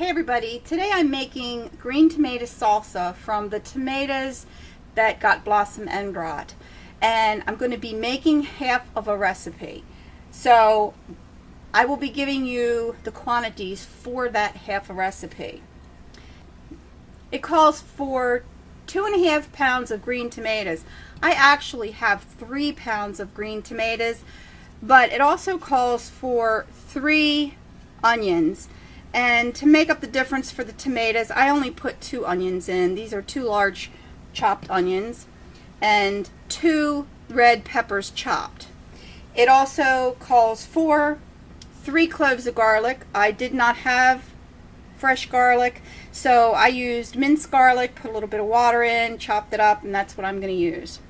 Hey everybody, today I'm making green tomato salsa from the tomatoes that got blossom end rot, and I'm going to be making half of a recipe. So I will be giving you the quantities for that half a recipe. It calls for 2.5 pounds of green tomatoes. I actually have 3 pounds of green tomatoes, but it also calls for 3 onions. And to make up the difference for the tomatoes, I only put 2 onions in. These are 2 large chopped onions and 2 red peppers chopped. It also calls for 3 cloves of garlic. I did not have fresh garlic, so I used minced garlic, put a little bit of water in, chopped it up, and that's what I'm going to use.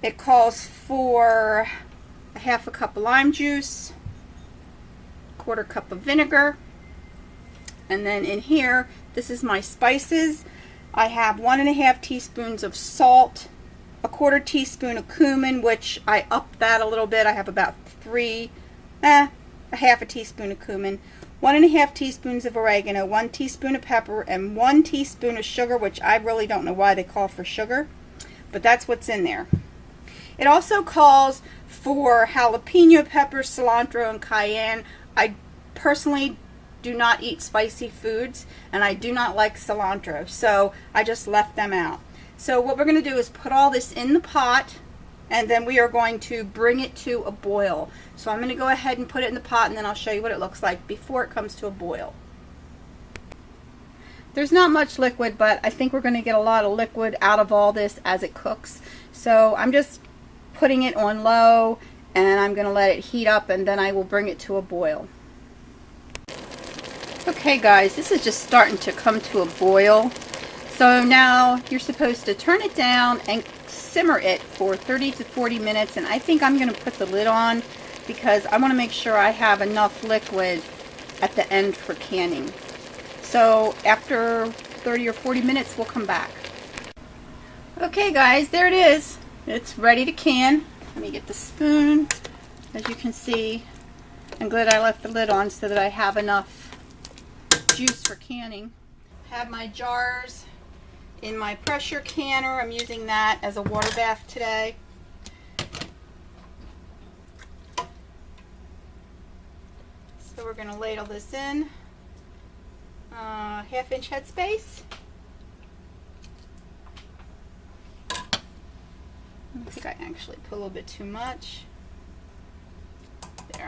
It calls for a half a cup of lime juice, 1/4 cup of vinegar, and then in here, this is my spices. I have 1.5 teaspoons of salt, a 1/4 teaspoon of cumin, which I upped that a little bit. I have about a half a teaspoon of cumin, 1.5 teaspoons of oregano, 1 teaspoon of pepper, and 1 teaspoon of sugar, which I really don't know why they call for sugar, but that's what's in there. It also calls for jalapeno peppers, cilantro, and cayenne. I personally do not eat spicy foods, and I do not like cilantro, so I just left them out. So what we're going to do is put all this in the pot, and then we are going to bring it to a boil. So I'm going to go ahead and put it in the pot, and then I'll show you what it looks like before it comes to a boil. There's not much liquid, but I think we're going to get a lot of liquid out of all this as it cooks. So I'm just putting it on low, and I'm going to let it heat up, and then I will bring it to a boil. Okay guys, this is just starting to come to a boil. So now you're supposed to turn it down and simmer it for 30 to 40 minutes, and I think I'm going to put the lid on because I want to make sure I have enough liquid at the end for canning. So after 30 or 40 minutes we'll come back. Okay guys, there it is. It's ready to can. Let me get the spoon. As you can see, I'm glad I left the lid on so that I have enough juice for canning. I have my jars in my pressure canner. I'm using that as a water bath today. So we're going to ladle this in. 1/2 inch headspace. I think I actually put a little bit too much. There.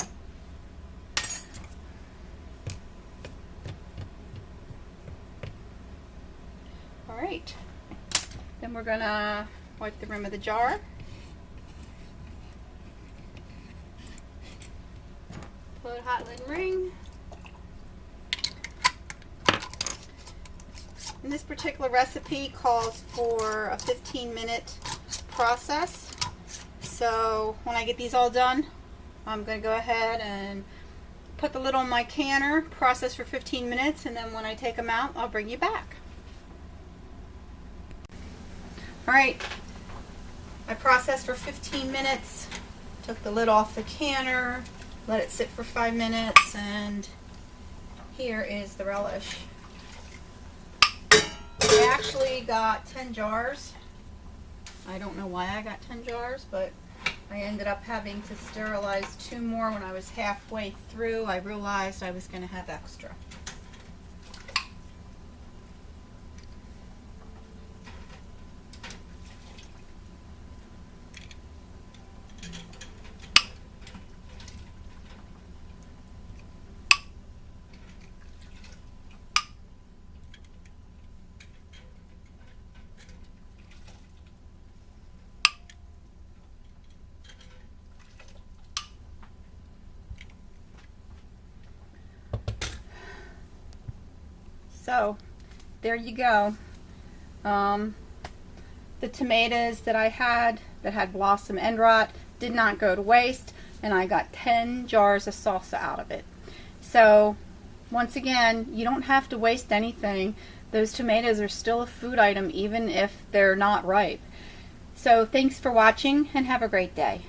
Alright. Then we're going to wipe the rim of the jar. Put a hot lid ring. And this particular recipe calls for a 15-minute process. So when I get these all done, I'm going to go ahead and put the lid on my canner, process for 15 minutes, and then when I take them out, I'll bring you back. Alright, I processed for 15 minutes, took the lid off the canner, let it sit for 5 minutes, and here is the relish. I actually got 10 jars. I don't know why I got 10 jars, but I ended up having to sterilize 2 more when I was halfway through. I realized I was going to have extra. So there you go. The tomatoes that I had that had blossom end rot did not go to waste, and I got 10 jars of salsa out of it. So once again, you don't have to waste anything. Those tomatoes are still a food item even if they're not ripe. So thanks for watching and have a great day.